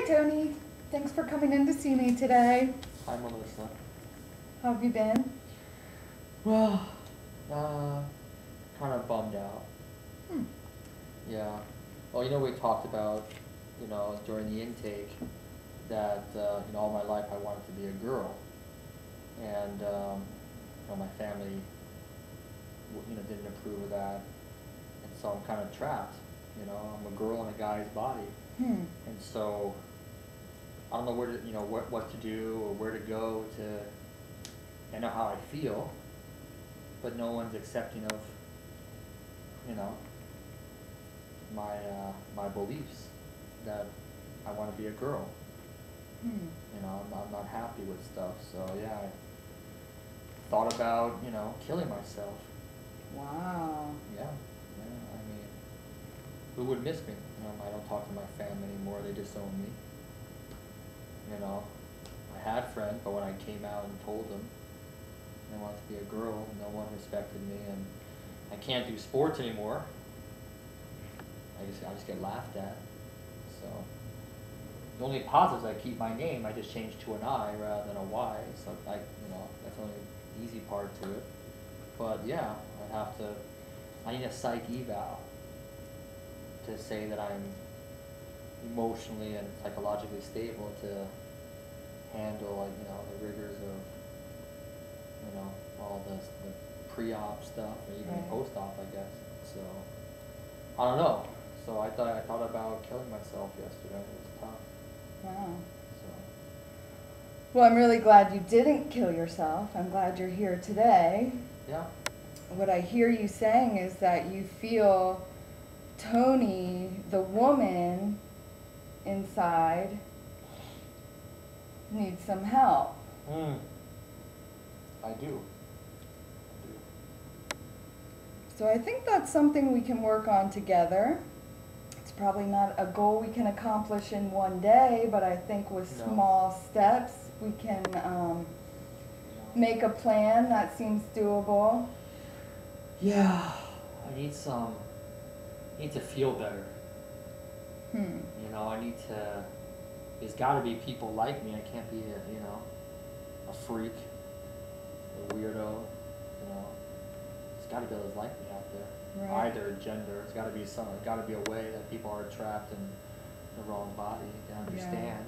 Tony. Thanks for coming in to see me today. Hi, Melissa. How have you been? Well, kind of bummed out. Hmm. Yeah. Well, we talked about, during the intake that, all my life I wanted to be a girl. And, my family, didn't approve of that. And so I'm kind of trapped. I'm a girl in a guy's body. Hmm. And so I don't know where to, what to do or where to go I know how I feel, but no one's accepting of, my beliefs that I want to be a girl. Hmm. I'm not happy with stuff. So yeah, I thought about, killing myself. Wow. Yeah, I mean, who would miss me? I don't talk to my family anymore. They disown me. I had friends, but when I came out and told them I wanted to be a girl, no one respected me, and I can't do sports anymore. I just get laughed at. So the only positives, I keep my name. I just changed to an I rather than a Y. So that's the only easy part to it. But yeah, I need a psych eval to say that I'm emotionally and psychologically stable to handle, the rigors of, all the pre-op stuff, or even Right. post-op, I guess. So I don't know. So I thought about killing myself yesterday. It was tough. Wow. So Well, I'm really glad you didn't kill yourself. I'm glad you're here today. yeah. What I hear you saying is that you feel Tony, the woman inside, needs some help. I do. So I think that's something we can work on together. It's probably not a goal we can accomplish in one day, but I think with No. small steps we can make a plan that seems doable. Yeah. I need to feel better. Hmm. There's got to be people like me. I can't be a freak, a weirdo. There's got to be others like me out there. Right. Either gender. It's got to be a way that people are trapped in the wrong body. They understand.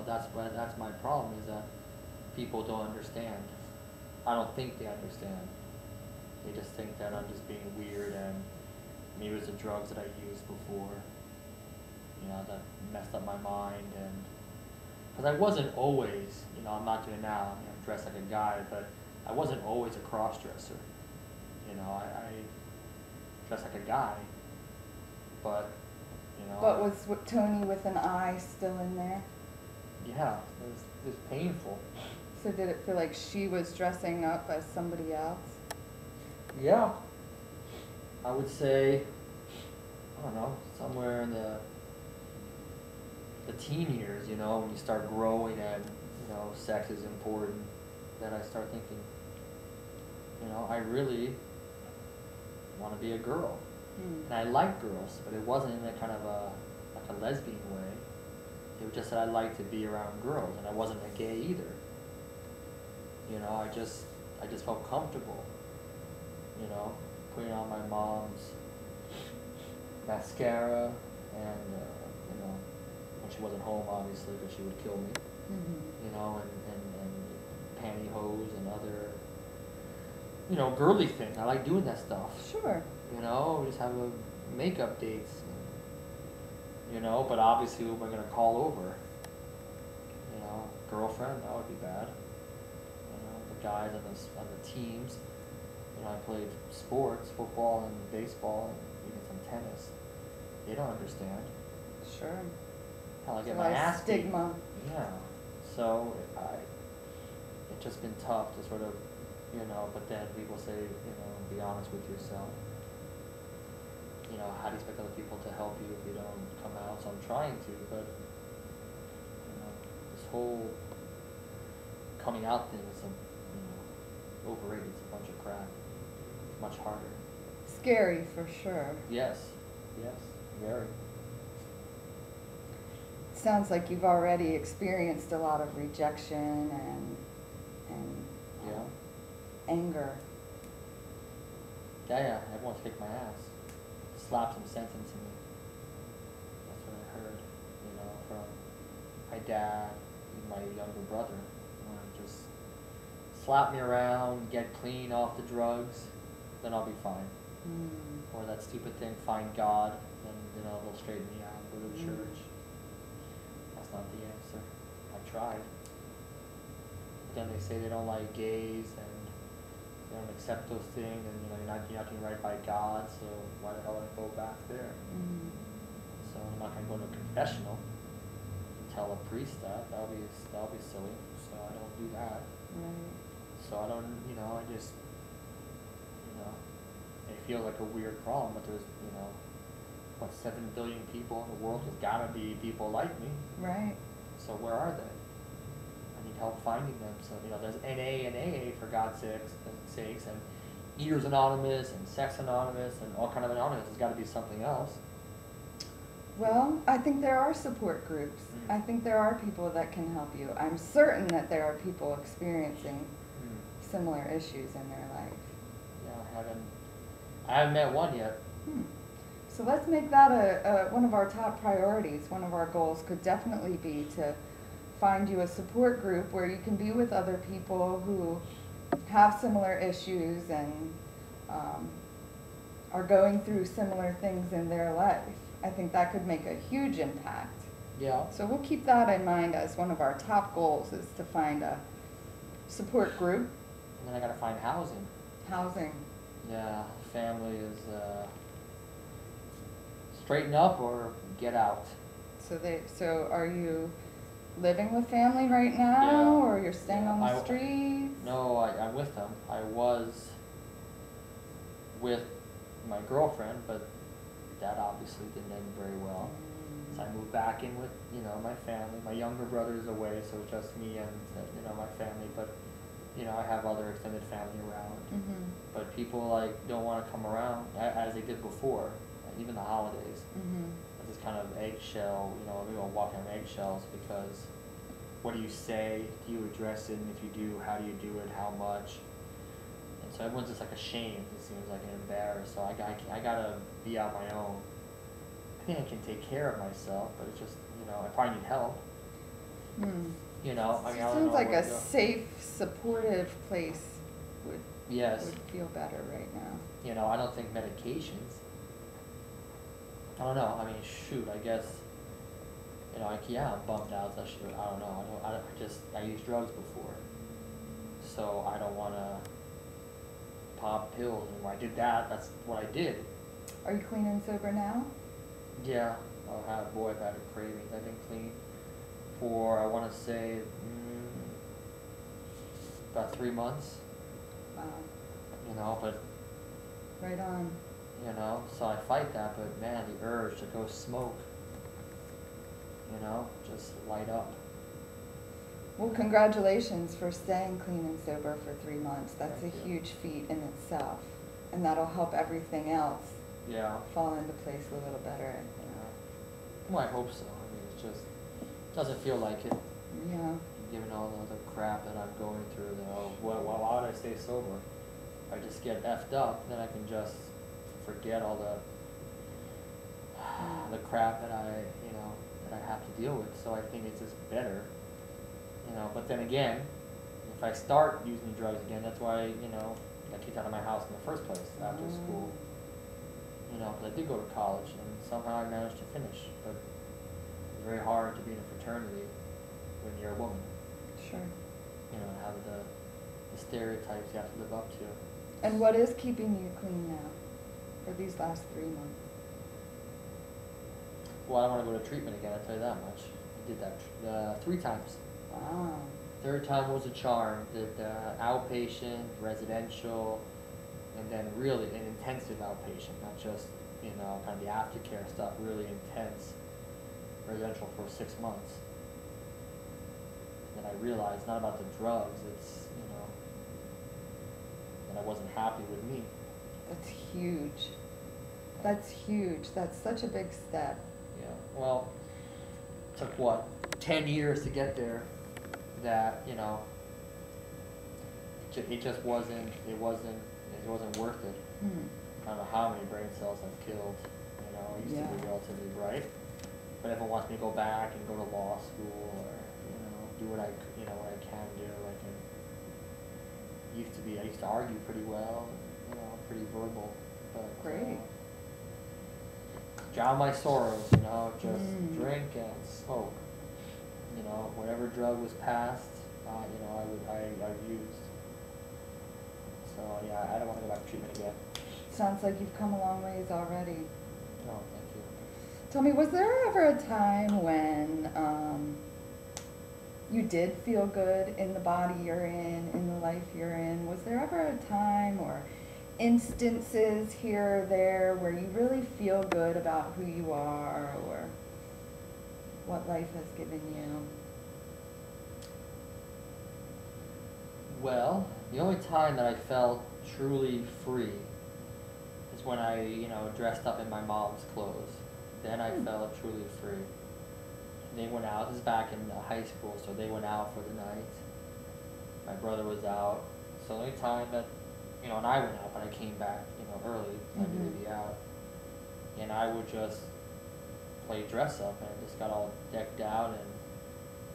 That's my problem, is that people don't understand. I don't think they understand. They just think that I'm just being weird, and maybe it was the drugs that I used before, that messed up my mind. And because I wasn't always, I'm not doing it now, I'm dressed like a guy, but I wasn't always a cross-dresser. I dressed like a guy, but, But was Tony with an I still in there? yeah, it was painful. So did it feel like she was dressing up as somebody else? Yeah, I would say, I don't know, somewhere in the teen years, when you start growing and, sex is important, that I start thinking, I really want to be a girl. And I like girls, but it wasn't in a kind of like a lesbian way. It was just that I liked to be around girls, and I wasn't a gay either. I just felt comfortable, putting on my mom's mascara, and when she wasn't home, obviously, because she would kill me. And pantyhose and other, girly things. I like doing that stuff. Sure. We just have makeup dates. But obviously, who am I going to call over? Girlfriend, that would be bad. The guys on the teams. I played sports, football and baseball, and even some tennis. They don't understand. Sure. Hell, I get A my lot of ass beat. stigma. Yeah. So it's just been tough to sort of, but then people say, be honest with yourself. How do you expect other people to help you if you don't come out? So I'm trying to, but, this whole coming out thing is overrated. It's a bunch of crap. It's much harder. Scary for sure. Yes, very. Sounds like you've already experienced a lot of rejection and Yeah. anger. Yeah, everyone's kicked my ass. Slapped some sense into me. That's what I heard, from my dad and my younger brother. Just slap me around, get clean off the drugs, then I'll be fine. Mm. Or that stupid thing, find God, then they'll straighten me out, go to church. That's not the answer. I tried. But then they say they don't like gays and they don't accept those things, and you're not doing right by God, so why the hell would I go back there? Mm. So I'm not gonna go to a confessional and tell a priest that. That'll be silly. So I don't do that. Right. So I don't, I just, it feels like a weird problem, but there's, 7 billion people in the world? There's gotta be people like me. Right. So where are they? I need help finding them. So, there's NA and AA for God's sakes, and Eaters Anonymous and Sex Anonymous and all kind of anonymous. There's gotta be something else. Well, I think there are support groups. Mm. I think there are people that can help you. I'm certain that there are people experiencing similar issues in their life. Yeah, I haven't met one yet. So let's make that one of our top priorities. One of our goals could definitely be to find you a support group where you can be with other people who have similar issues and are going through similar things in their life. I think that could make a huge impact. Yeah. So we'll keep that in mind as one of our top goals, is to find a support group. And then I gotta find housing. Housing. Yeah, family is straighten up or get out. So are you living with family right now, Yeah. or you're staying on the I- streets? No, I'm with them. I was with my girlfriend, but that obviously didn't end very well. So I moved back in with, my family. My younger brother is away, so it's just me and, my family. But, I have other extended family around. Mm-hmm. But people, don't want to come around as they did before, even the holidays. Mm-hmm. It's this kind of eggshell, we all walk on eggshells because what do you say? Do you address it? And if you do, how do you do it? How much? And so everyone's just ashamed, it seems like, and embarrassed. So I gotta be on my own. I think I can take care of myself, but it's just, I probably need help. I don't know. Sounds like where a to go. safe, supportive place would Yes. feel better right now. I don't think medications. I don't know. Shoot, I guess. I'm bummed out. I don't know. I used drugs before, so I don't want to pop pills. And when I did that, that's what I did. Are you clean and sober now? Yeah. I've had a craving. I've been clean for, I want to say, about 3 months. Wow. But Right on. so I fight that, but man, the urge to go smoke, just light up. Well, congratulations for staying clean and sober for 3 months. That's Thank a you. huge feat in itself. And that'll help everything else Yeah. fall into place a little better, I think. Well, I hope so. It just doesn't feel like it. Yeah. Given all the other crap that I'm going through, why would I stay sober? If I just get effed up, then I can just forget all the crap that I have to deal with. So I think it's just better, But then again, if I start using drugs again, that's why I got kicked out of my house in the first place after school. Because I did go to college and somehow I managed to finish, but it's very hard to be in a fraternity when you're a woman. Sure. Have the stereotypes you have to live up to. And what is keeping you clean now for these last 3 months? Well, I don't want to go to treatment again, I'll tell you that much. I did that 3 times. Wow. Third time was a charm. Did outpatient, residential, and then really an intensive outpatient, not just, kind of the aftercare stuff, really intense residential for 6 months. And then I realized it's not about the drugs, it's, that I wasn't happy with me. That's huge. That's huge. That's such a big step. Yeah, well, took what, 10 years to get there, that, you know, it just wasn't, it wasn't worth it. Hmm. I don't know how many brain cells I've killed, you know, I used to be Yeah. relatively bright. But everyone wants me to go back and go to law school, or, you know, do what what I can do. I used to argue pretty well, and, you know, pretty verbal, but. Great. Drown my sorrows, you know, just Mm. drink and smoke. You know, whatever drug was passed, you know, I've used. So yeah, I don't want to go back to treatment again. Sounds like you've come a long ways already. No, thank you. Tell me, was there ever a time when you did feel good in the body you're in the life you're in? Was there ever a time or instances here or there where you really feel good about who you are or what life has given you? Well, the only time that I felt truly free is when I, you know, dressed up in my mom's clothes. Then I felt truly free. They went out, this is back in high school, so they went out for the night. My brother was out. So the only time that, you know, and I went out, but I came back, you know, early. I needed to be out. And I would just play dress up and just got all decked out and,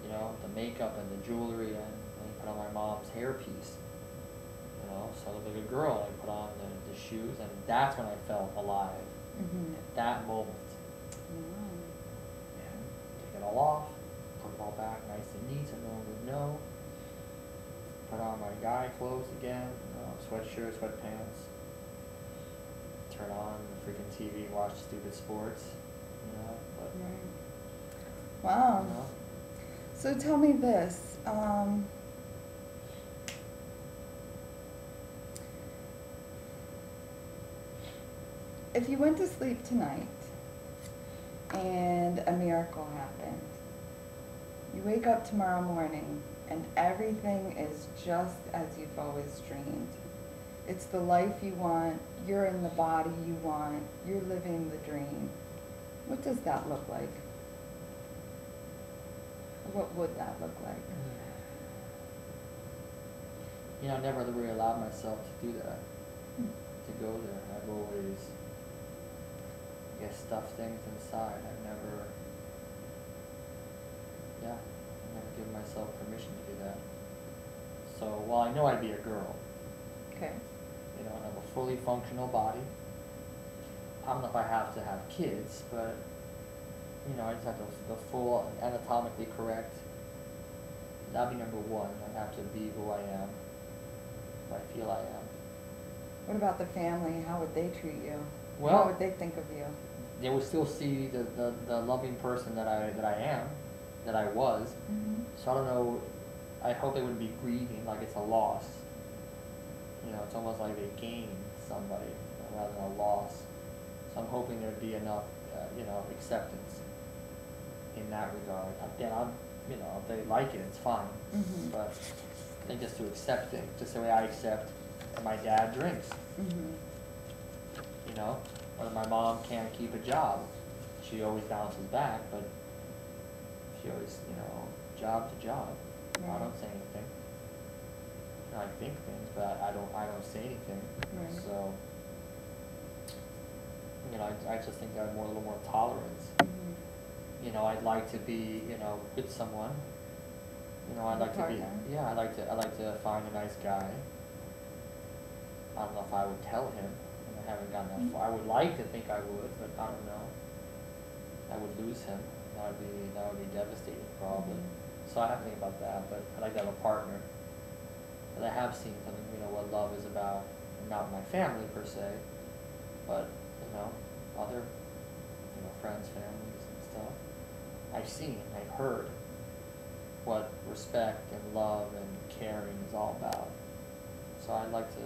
you know, the makeup and the jewelry and put on my mom's hairpiece. You know, so I looked like a girl. I put on the shoes, and that's when I felt alive. Mm-hmm. At that moment. Wow. And take it all off, put it all back nice and neat so no one would know. Put on my guy clothes again, sweatshirt, sweatpants. Turn on the freaking TV, watch stupid sports, you know, but, Right. Wow. you know. So tell me this. If you went to sleep tonight and a miracle happened, you wake up tomorrow morning and everything is just as you've always dreamed. It's the life you want, you're in the body you want, you're living the dream. What does that look like? What would that look like? You know, I never really allowed myself to do that, Hmm. to go there. I've always, I guess, stuffed things inside. I've never given myself permission to do that. So while I know I'd be a girl, Okay. you know, and have a fully functional body, I don't know if I have to have kids, but, you know, I just have the full anatomically correct. That'd be number one. I have to be who I am, who I feel I am. What about the family? How would they treat you? Well, how would they think of you? They will still see the loving person that I am, that I was. Mm-hmm. So I don't know. I hope they wouldn't be grieving like it's a loss. You know, it's almost like they gained somebody rather than a loss. So I'm hoping there'd be enough, you know, acceptance in that regard. Again, you know, if they like it, it's fine. Mm-hmm. But I think just to accept it, just the way I accept that my dad drinks. Mm-hmm. You know, whether my mom can't keep a job, she always bounces back, but she always, you know, job to job. I Right. don't say anything. I think things, but I don't say anything. Right. So, you know, I just think I have a little more tolerance. Mm-hmm. You know, I'd like to be, you know, with someone. You know, I'd With a like to be, partner. yeah, I'd like to find a nice guy. I don't know if I would tell him. I haven't gotten that far. I would like to think I would, but I don't know. I would lose him. That would be devastating, probably. So I have to think about that. But I'd like to have a partner. But I have seen something, you know, what love is about. Not my family per se, but you know, other, you know, friends, families, and stuff. I've seen, I've heard what respect and love and caring is all about. So I'd like to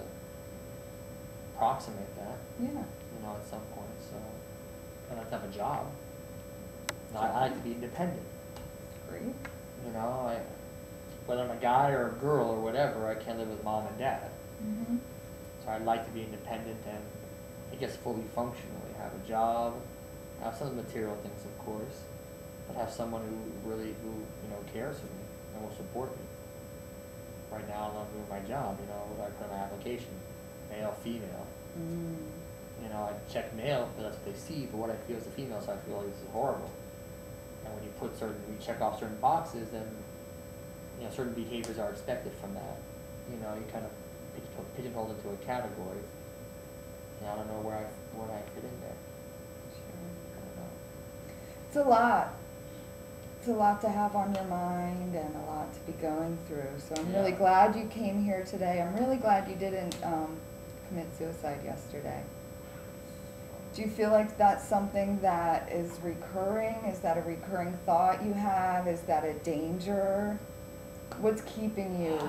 approximate that, Yeah. you know, at some point. So I'd like to have a job. You know, I like to be independent. Great. You know, whether I'm a guy or a girl or whatever, I can't live with mom and dad. Mm-hmm. So I'd like to be independent and, I guess, fully functionally have a job, have some material things, of course, but have someone who cares for me and will support me. Right now, I'm doing my job. What I put in my application, male, female. I check male because that's what they see, but what I feel as a female, so I feel like this is horrible. And when you check off certain boxes, then certain behaviors are expected from that. You kind of pigeonholed into a category. I don't know where I fit in there. Sure. I don't know. It's a lot. It's a lot to have on your mind and a lot to be going through. So I'm really glad you came here today. I'm really glad you didn't commit suicide yesterday. Do you feel like that's something that is recurring? Is that a recurring thought you have? Is that a danger? What's keeping you?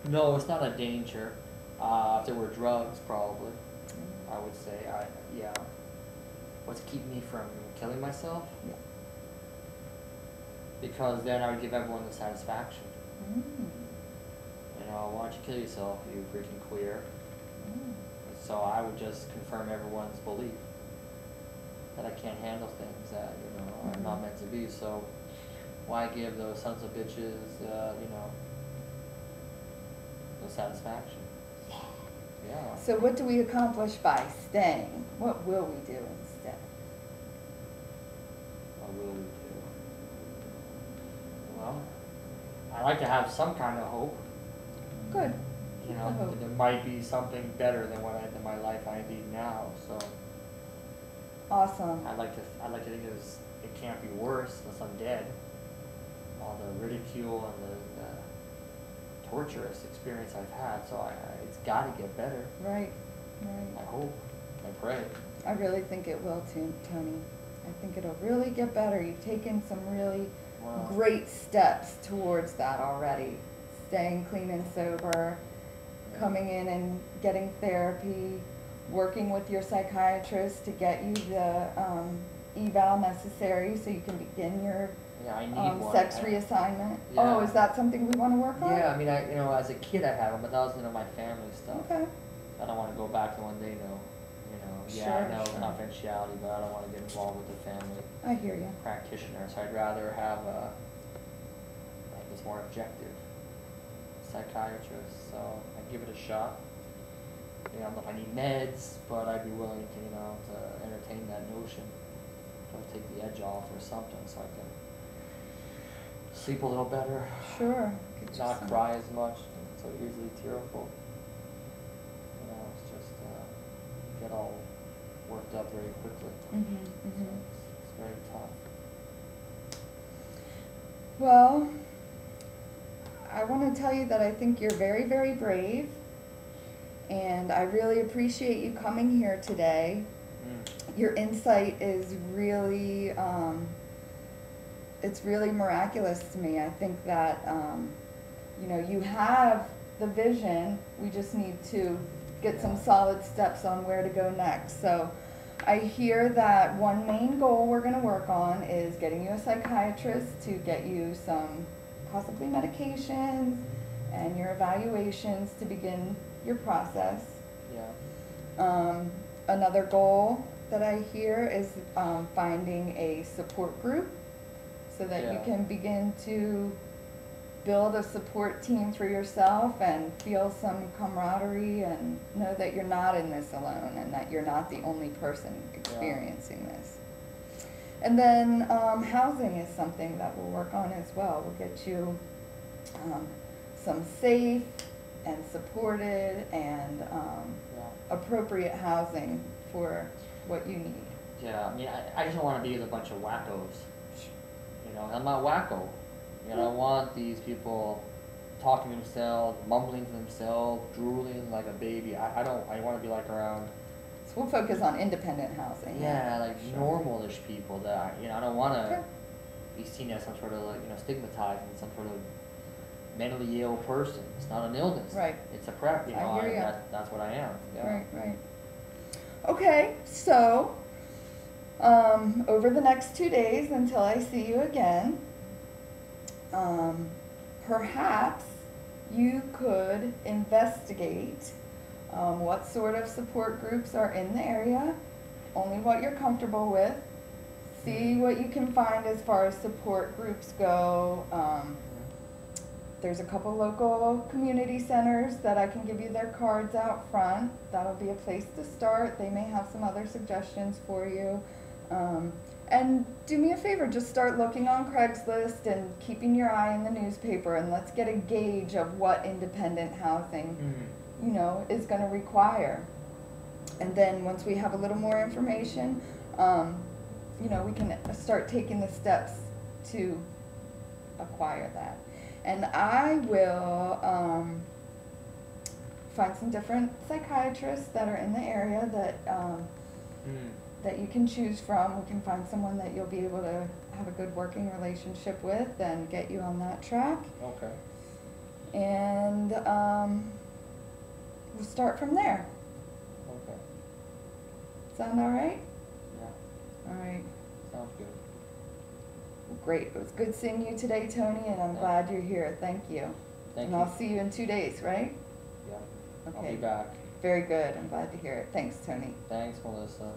No, it's not a danger. If there were drugs, probably, I would say. Yeah. What's keeping me from killing myself? Yeah. Because then I would give everyone the satisfaction. Why don't you kill yourself, you freaking queer? So I would just confirm everyone's belief that I can't handle things that, are not meant to be. So why give those sons of bitches, the satisfaction? Yeah. So what do we accomplish by staying? What will we do instead? What will we do? Well, I like to have some kind of hope. Good. That there might be something better than than my life I lead now. So awesome. I like to think it can't be worse unless I'm dead. All the ridicule and the torturous experience I've had, so it's got to get better. Right. I hope. I pray. I really think it will too, Tony. I think it'll really get better. You've taken some really great steps towards that already. Staying clean and sober, coming in and getting therapy, working with your psychiatrist to get you the eval necessary so you can begin your I need one. sex reassignment. Yeah. Oh, is that something we want to work on? Yeah, I mean, as a kid I had them, but that was my family stuff. Okay. I don't want to go back to when they know. Sure, I know sure. confidentiality, but I don't want to get involved with the family I hear you. practitioner. So I'd rather have this more objective psychiatrist. So I'd give it a shot. I don't know if I need meds, but I'd be willing to, to entertain that notion. Try to take the edge off or something so I can sleep a little better. Sure. Not cry as much, so easily tearful. It's just get all worked up very quickly. So it's very tough. Well, I want to tell you that I think you're very, very brave, and I really appreciate you coming here today. Your insight is really, it's really miraculous to me. I think that, you have the vision. We just need to get some solid steps on where to go next. So I hear that one main goal we're going to work on is getting you a psychiatrist to get you some possibly medications and your evaluations to begin your process. Yeah. Another goal that I hear is finding a support group so that you can begin to build a support team for yourself and feel some camaraderie and know that you're not in this alone and that you're not the only person experiencing this. And then housing is something that we'll work on as well. We'll get you some safe and supported and appropriate housing for what you need. Yeah, I mean, I just don't want to be with a bunch of wackos. I'm not wacko. I don't want these people talking to themselves, mumbling to themselves, drooling like a baby. I want to be like around. So we'll focus on independent housing. Yeah, like normal-ish people that, I don't want to be seen as some sort of stigmatized and some sort of mentally ill person. It's not an illness. Right. It's a prep, I hear ya. That's what I am. Yeah. Right. Okay, so over the next 2 days until I see you again, perhaps you could investigate what sort of support groups are in the area, only what you're comfortable with, see what you can find as far as support groups go. There's a couple local community centers that I can give you their cards out front. That'll be a place to start. They may have some other suggestions for you. And do me a favor, just start looking on Craigslist and keeping your eye in the newspaper, and let's get a gauge of what independent housing, you know, is going to require. And then once we have a little more information, you know, we can start taking the steps to acquire that. And I will find some different psychiatrists that are in the area that that you can choose from. We can find someone that you'll be able to have a good working relationship with and get you on that track. Okay. And we'll start from there. Okay. Sound all right? Yeah. All right. Sounds good. Great. It was good seeing you today, Tony, and I'm glad you're here. Thank you. Thank and you. I'll see you in 2 days, right? Yeah. Okay. I'll be back. Very good. I'm glad to hear it. Thanks, Tony. Thanks, Melissa.